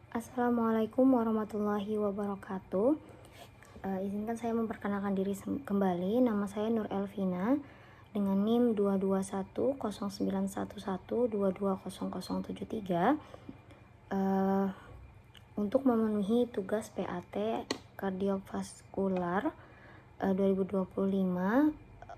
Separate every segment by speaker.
Speaker 1: Assalamualaikum warahmatullahi wabarakatuh. Izinkan saya memperkenalkan diri kembali. Nama saya Nur Elvina dengan NIM 2210911220073. Untuk memenuhi tugas PAT kardiovaskular 2025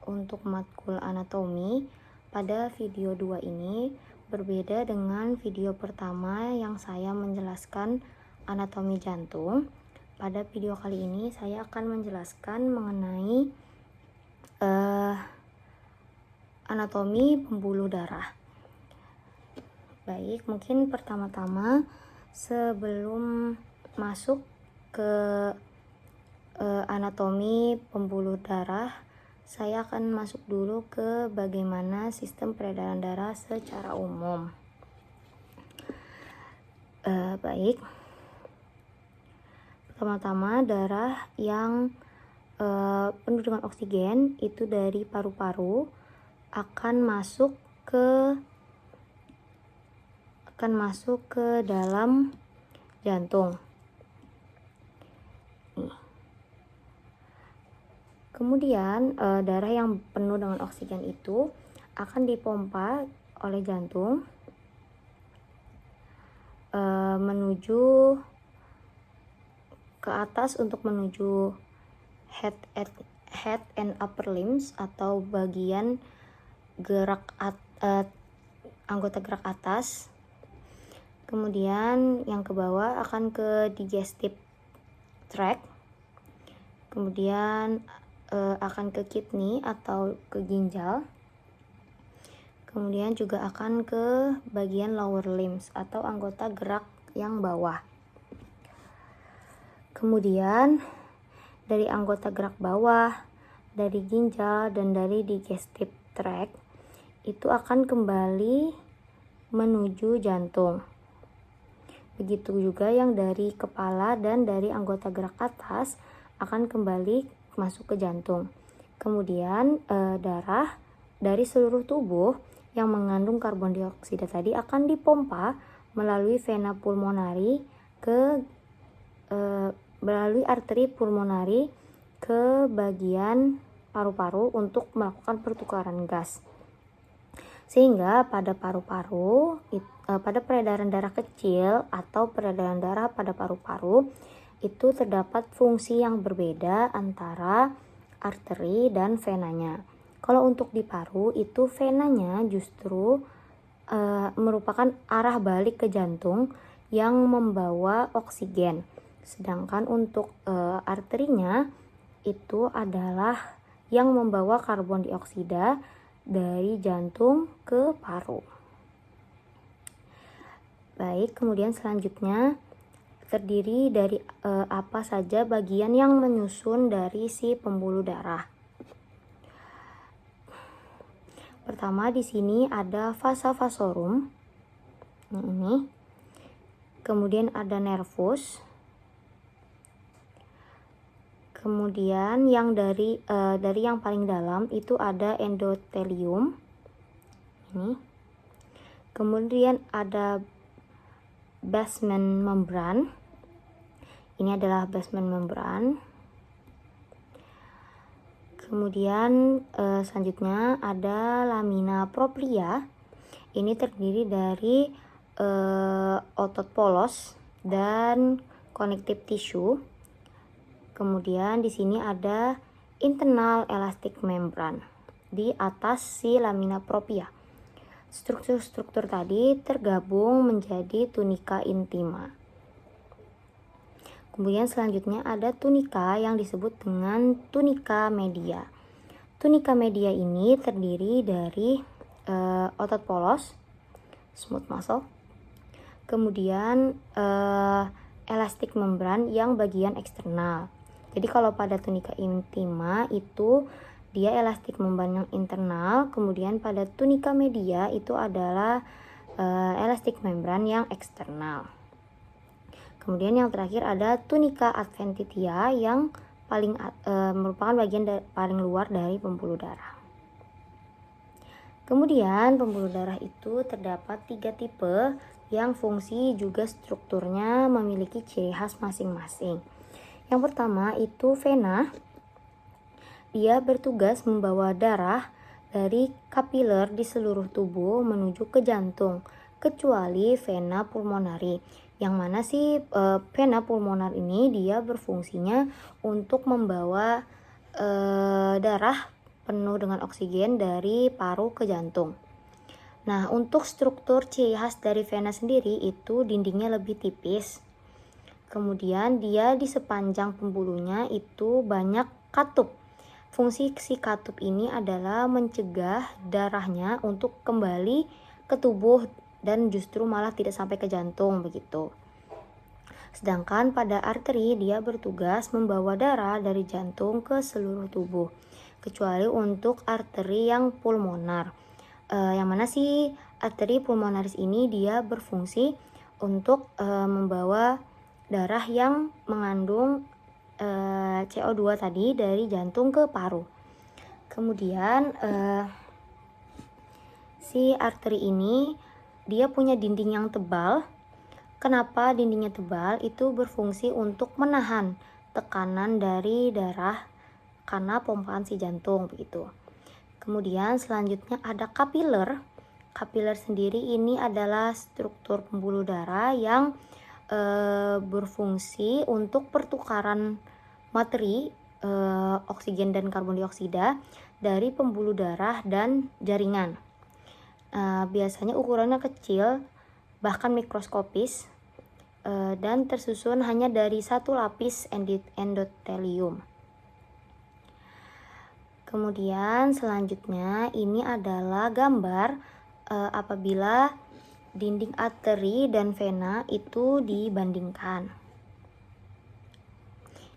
Speaker 1: untuk matkul anatomi, pada video 2 ini berbeda dengan video pertama yang saya menjelaskan anatomi jantung. Pada video kali ini saya akan menjelaskan mengenai anatomi pembuluh darah. Baik, mungkin pertama-tama sebelum masuk ke anatomi pembuluh darah, saya akan masuk dulu ke bagaimana sistem peredaran darah secara umum. Baik, pertama-tama darah yang penuh dengan oksigen itu dari paru-paru akan masuk ke dalam jantung. Kemudian darah yang penuh dengan oksigen itu akan dipompa oleh jantung menuju ke atas untuk menuju head and upper limbs atau bagian anggota gerak atas. Kemudian yang ke bawah akan ke digestive tract. Kemudian akan ke kidney atau ke ginjal. Kemudian juga akan ke bagian lower limbs atau anggota gerak yang bawah. Kemudian dari anggota gerak bawah, dari ginjal, dan dari digestive tract itu akan kembali menuju jantung. Begitu juga yang dari kepala dan dari anggota gerak atas akan kembali masuk ke jantung. Kemudian darah dari seluruh tubuh yang mengandung karbon dioksida tadi akan dipompa melalui vena pulmonari melalui arteri pulmonari ke bagian paru-paru untuk melakukan pertukaran gas. Sehingga pada paru-paru, pada peredaran darah kecil atau peredaran darah pada paru-paru itu terdapat fungsi yang berbeda antara arteri dan venanya. Kalau untuk di paru itu venanya justru merupakan arah balik ke jantung yang membawa oksigen. Sedangkan untuk arterinya itu adalah yang membawa karbon dioksida dari jantung ke paru. Baik, kemudian selanjutnya terdiri dari apa saja bagian yang menyusun dari si pembuluh darah. Pertama di sini ada vasa vasorum. Ini. Kemudian ada nervus. Kemudian yang dari yang paling dalam itu ada endotelium. Ini. Kemudian ada basement membran. Ini adalah basement membran. Kemudian selanjutnya ada lamina propria. Ini terdiri dari otot polos dan connective tissue. Kemudian di sini ada internal elastic membran di atas si lamina propria. Struktur-struktur tadi tergabung menjadi tunika intima. Kemudian selanjutnya ada tunika yang disebut dengan tunika media. Tunika media ini terdiri dari otot polos, smooth muscle, kemudian elastic membran yang bagian eksternal. Jadi kalau pada tunika intima itu dia elastic membran yang internal, kemudian pada tunika media itu adalah elastic membran yang eksternal. Kemudian yang terakhir ada tunika adventitia yang merupakan bagian paling luar dari pembuluh darah. Kemudian pembuluh darah itu terdapat 3 tipe, yang fungsi juga strukturnya memiliki ciri khas masing-masing. Yang pertama itu vena. Dia bertugas membawa darah dari kapiler di seluruh tubuh menuju ke jantung, kecuali vena pulmonari. Yang mana sih vena pulmonar ini dia berfungsinya untuk membawa darah penuh dengan oksigen dari paru ke jantung. Nah, untuk struktur ciri khas dari vena sendiri itu dindingnya lebih tipis. Kemudian dia di sepanjang pembuluhnya itu banyak katup. Fungsi si katup ini adalah mencegah darahnya untuk kembali ke tubuh dan justru malah tidak sampai ke jantung begitu. Sedangkan pada arteri dia bertugas membawa darah dari jantung ke seluruh tubuh, kecuali untuk arteri yang pulmonar. Yang mana sih arteri pulmonaris ini dia berfungsi untuk membawa darah yang mengandung CO2 tadi dari jantung ke paru. Kemudian si arteri ini dia punya dinding yang tebal. Kenapa dindingnya tebal? Itu berfungsi untuk menahan tekanan dari darah karena pompaan si jantung begitu. Kemudian selanjutnya ada kapiler. Kapiler sendiri ini adalah struktur pembuluh darah yang berfungsi untuk pertukaran materi oksigen dan karbon dioksida dari pembuluh darah dan jaringan. Biasanya ukurannya kecil, bahkan mikroskopis, dan tersusun hanya dari satu lapis endotelium. Kemudian selanjutnya ini adalah gambar apabila dinding arteri dan vena itu dibandingkan.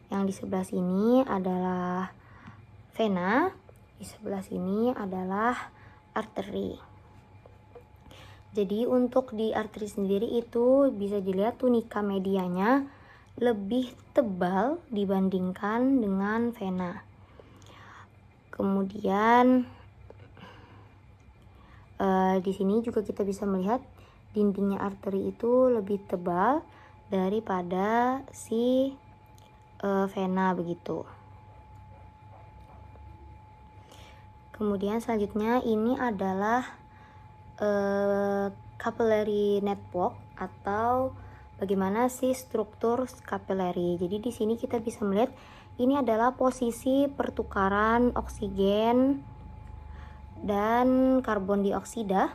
Speaker 1: Yang di sebelah sini adalah vena, di sebelah sini adalah arteri. Jadi untuk di arteri sendiri itu bisa dilihat tunika medianya lebih tebal dibandingkan dengan vena. Kemudian di sini juga kita bisa melihat dindingnya arteri itu lebih tebal daripada si vena begitu. Kemudian selanjutnya ini adalah capillary network atau bagaimana sih struktur capillary. Jadi di sini kita bisa melihat ini adalah posisi pertukaran oksigen dan karbon dioksida.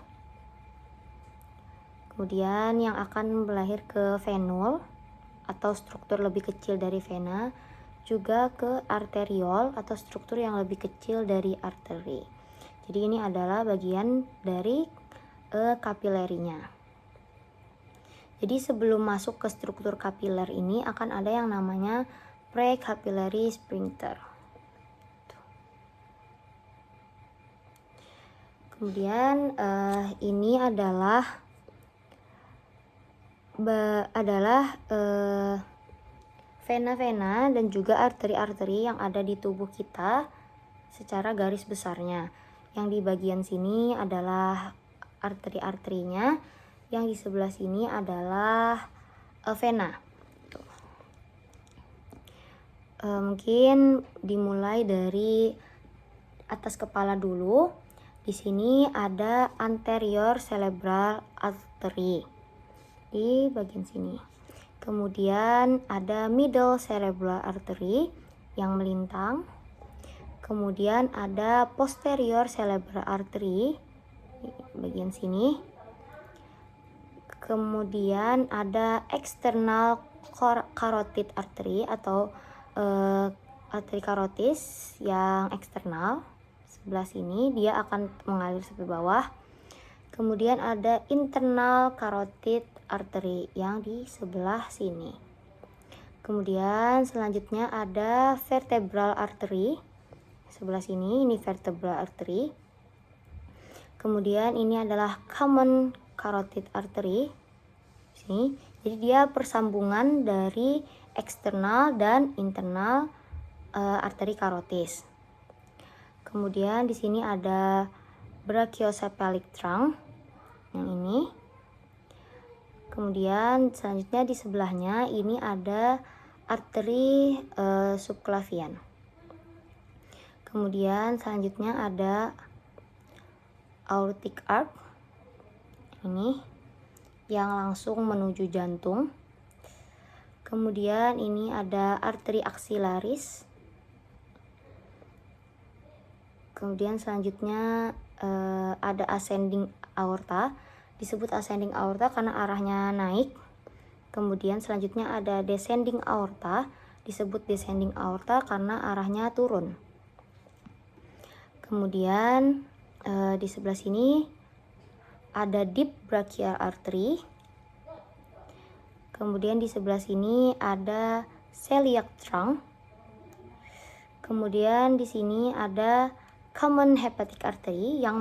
Speaker 1: Kemudian yang akan melahir ke venul atau struktur lebih kecil dari vena, juga ke arteriol atau struktur yang lebih kecil dari arteri. Jadi ini adalah bagian dari kapilerinya. Jadi sebelum masuk ke struktur kapiler ini akan ada yang namanya pre-capillary sphincter. Kemudian ini adalah vena-vena dan juga arteri-arteri yang ada di tubuh kita secara garis besarnya. Yang di bagian sini adalah arteri-arterinya, yang di sebelah sini adalah vena. Mungkin dimulai dari atas kepala dulu. Di sini ada anterior cerebral artery di bagian sini. Kemudian ada middle cerebral artery yang melintang. Kemudian ada posterior cerebral artery di bagian sini. Kemudian ada external carotid artery atau arteri karotis yang eksternal sebelah sini, dia akan mengalir sampai bawah. Kemudian ada internal carotid artery yang di sebelah sini. Kemudian selanjutnya ada vertebral artery sebelah sini, ini vertebral artery. Kemudian ini adalah common carotid artery sini. Jadi dia persambungan dari eksternal dan internal arteri karotis. Kemudian di sini ada brachiocephalic trunk yang ini. Kemudian selanjutnya di sebelahnya ini ada arteri subclavian. Kemudian selanjutnya ada aortic arch ini yang langsung menuju jantung. Kemudian ini ada arteri axillaris. Kemudian selanjutnya ada ascending aorta. Disebut ascending aorta karena arahnya naik. Kemudian selanjutnya ada descending aorta. Disebut descending aorta karena arahnya turun. Kemudian di sebelah sini ada deep brachial artery. Kemudian di sebelah sini ada celiac trunk. Kemudian di sini ada common hepatic artery yang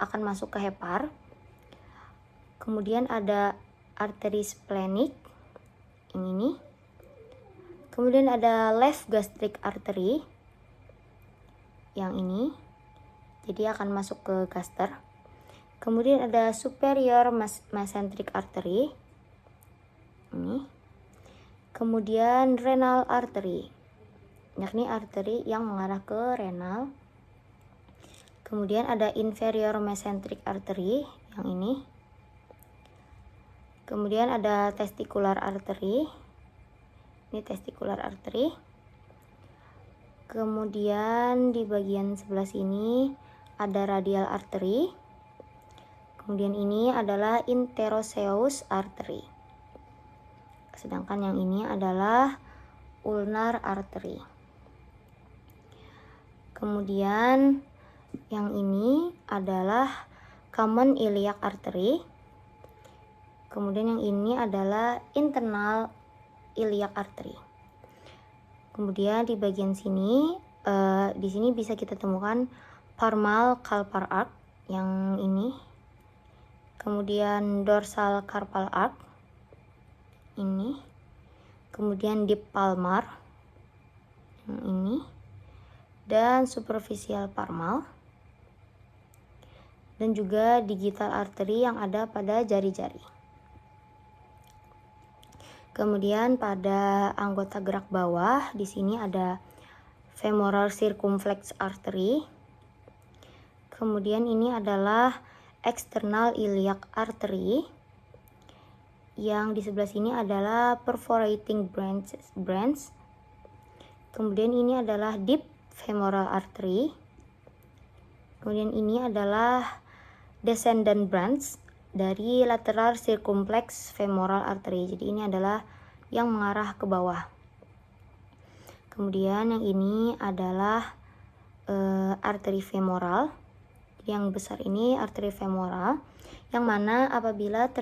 Speaker 1: akan masuk ke hepar. Kemudian ada arteri splenic yang ini. Kemudian ada left gastric artery yang ini. Jadi akan masuk ke gaster. Kemudian ada superior mesenteric artery ini. Kemudian renal artery, yakni arteri yang mengarah ke renal. Kemudian ada inferior mesenteric artery yang ini. Kemudian ada testicular artery. Ini testicular artery. Kemudian di bagian sebelah sini ada radial artery. Kemudian ini adalah interosseous artery. Sedangkan yang ini adalah ulnar artery. Kemudian yang ini adalah common iliac artery. Kemudian yang ini adalah internal iliac artery. Kemudian di bagian sini, di sini bisa kita temukan palmar carpal arch yang ini. Kemudian dorsal carpal arch ini. Kemudian deep palmar yang ini. Dan superficial palmar. Dan juga digital artery yang ada pada jari-jari. Kemudian pada anggota gerak bawah di sini ada femoral circumflex artery. Kemudian ini adalah external iliac artery. Yang di sebelah sini adalah perforating branch. Kemudian ini adalah deep femoral artery. Kemudian ini adalah descendant branch dari lateral circumflex femoral artery. Jadi ini adalah yang mengarah ke bawah. Kemudian yang ini adalah arteri femoral. Yang besar ini arteri femoral, yang mana apabila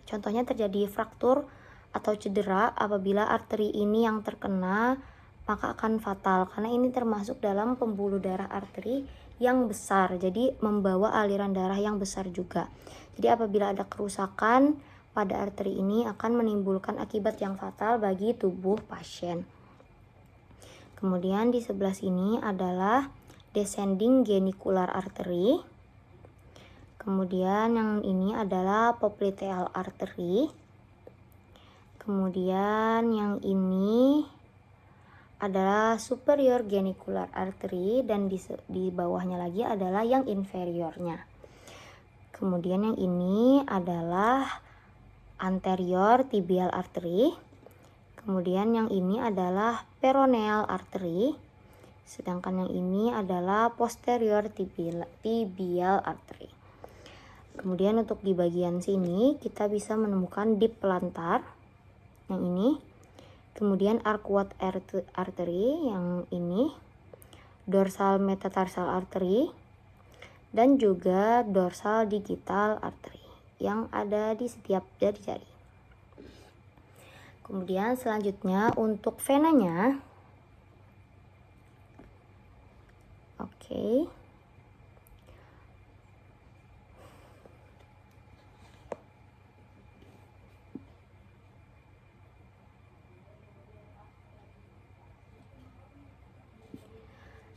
Speaker 1: contohnya terjadi fraktur atau cedera, apabila arteri ini yang terkena maka akan fatal karena ini termasuk dalam pembuluh darah arteri yang besar, jadi membawa aliran darah yang besar juga. Jadi apabila ada kerusakan pada arteri ini akan menimbulkan akibat yang fatal bagi tubuh pasien. Kemudian di sebelah sini adalah descending genicular artery. Kemudian yang ini adalah popliteal artery. Kemudian yang ini adalah superior genicular artery dan di bawahnya lagi adalah yang inferiornya. Kemudian yang ini adalah anterior tibial artery. Kemudian yang ini adalah peroneal artery. Sedangkan yang ini adalah posterior tibial artery. Kemudian untuk di bagian sini kita bisa menemukan deep plantar yang ini. Kemudian arcuate artery yang ini, dorsal metatarsal artery, dan juga dorsal digital artery yang ada di setiap jari-jari. Kemudian selanjutnya untuk venanya, oke.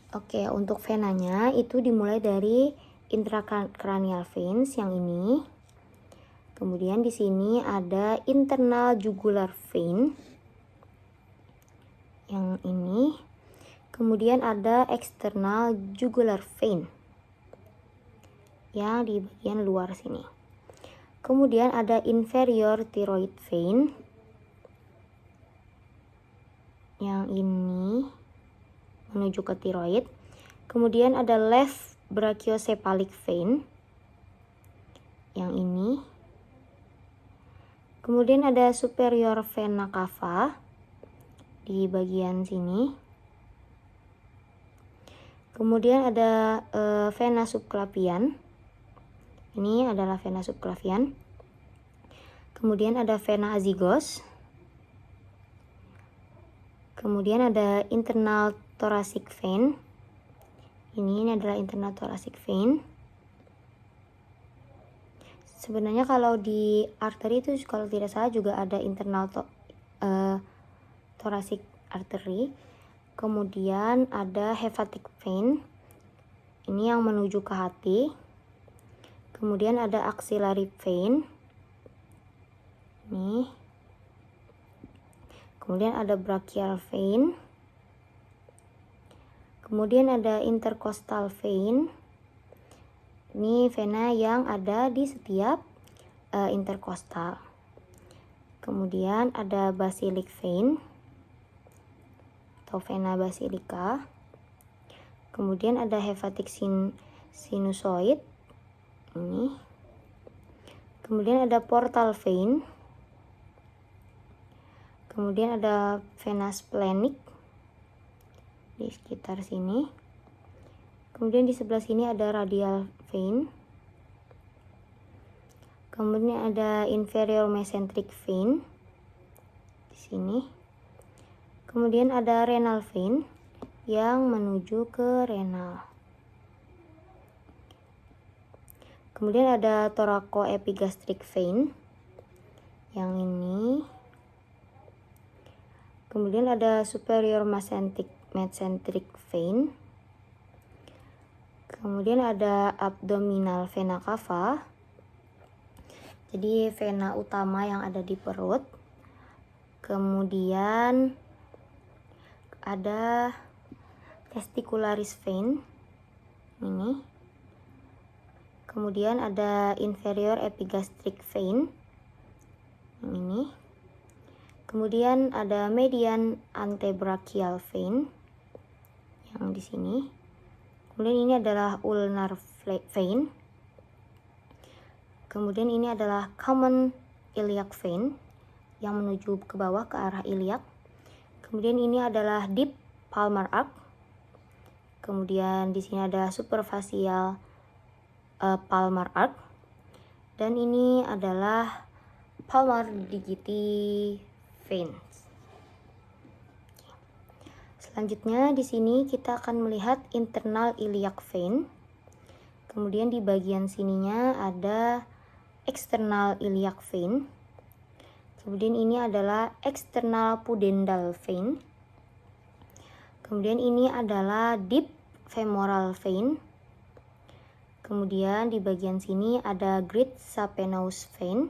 Speaker 1: Oke, untuk venanya itu dimulai dari intracranial veins yang ini. Kemudian di sini ada internal jugular vein yang ini. Kemudian ada external jugular vein yang di bagian luar sini. Kemudian ada inferior thyroid vein yang ini menuju ke tiroid. Kemudian ada left brachiocephalic vein yang ini. Kemudian ada superior vena cava di bagian sini. Kemudian ada vena subclavian. Ini adalah vena subclavian. Kemudian ada vena azygos. Kemudian ada internal thoracic vein. Ini adalah internal thoracic vein. Sebenarnya kalau di arteri itu kalau tidak salah juga ada internal thoracic artery. Kemudian ada hepatic vein. Ini yang menuju ke hati. Kemudian ada axillary vein. Ini. Kemudian ada brachial vein. Kemudian ada intercostal vein. Ini vena yang ada di setiap intercostal. Kemudian ada basilic vein atau vena basilica. Kemudian ada hepatic sinusoid. Ini. Kemudian ada portal vein. Kemudian ada vena splenic di sekitar sini. Kemudian di sebelah sini ada radial vein. Kemudian ada inferior mesenteric vein di sini. Kemudian ada renal vein yang menuju ke renal. Kemudian ada thoracoepigastric vein yang ini. Kemudian ada superior mesenteric vein. Kemudian ada abdominal vena cava. Jadi vena utama yang ada di perut. Kemudian ada testicularis vein ini. Kemudian ada inferior epigastric vein yang ini. Kemudian ada median antebrachial vein yang di sini. Kemudian ini adalah ulnar vein. Kemudian ini adalah common iliac vein yang menuju ke bawah ke arah iliac. Kemudian ini adalah deep palmar arch. Kemudian di sini ada superficial palmar arch. Dan ini adalah palmar digiti vein. Selanjutnya di sini kita akan melihat internal iliac vein. Kemudian di bagian sininya ada external iliac vein. Kemudian ini adalah external pudendal vein. Kemudian ini adalah deep femoral vein. Kemudian di bagian sini ada great saphenous vein.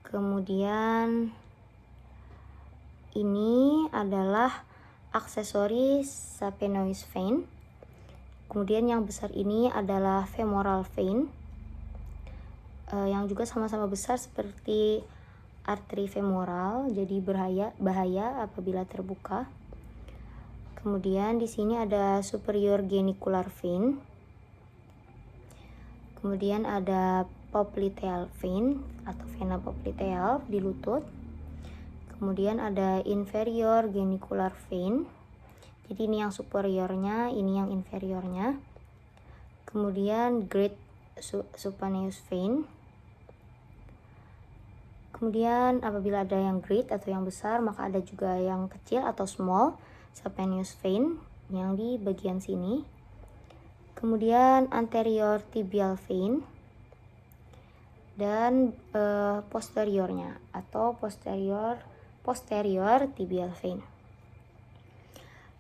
Speaker 1: Kemudian ini adalah aksesoris saphenous vein. Kemudian yang besar ini adalah femoral vein. Yang juga sama-sama besar seperti arteri femoral, jadi bahaya apabila terbuka. Kemudian di sini ada superior genicular vein. Kemudian ada popliteal vein atau vena popliteal di lutut. Kemudian ada inferior genicular vein. Jadi ini yang superiornya, ini yang inferiornya. Kemudian great saphenous vein. Kemudian apabila ada yang great atau yang besar, maka ada juga yang kecil atau small saphenous vein yang di bagian sini. Kemudian anterior tibial vein dan posteriornya atau posterior tibial vein.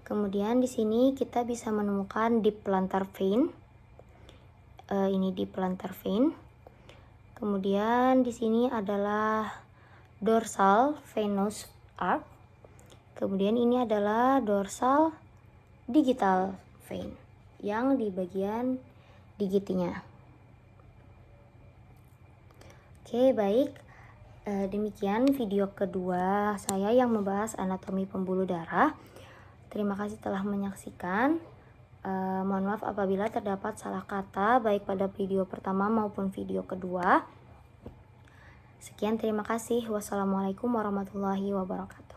Speaker 1: Kemudian di sini kita bisa menemukan deep plantar vein. Ini deep plantar vein. Kemudian di sini adalah dorsal venous arch. Kemudian ini adalah dorsal digital vein yang di bagian digitinya. Oke, baik. Demikian video kedua saya yang membahas anatomi pembuluh darah. Terima kasih telah menyaksikan. Mohon maaf apabila terdapat salah kata baik pada video pertama maupun video kedua. Sekian, terima kasih. Wassalamualaikum warahmatullahi wabarakatuh.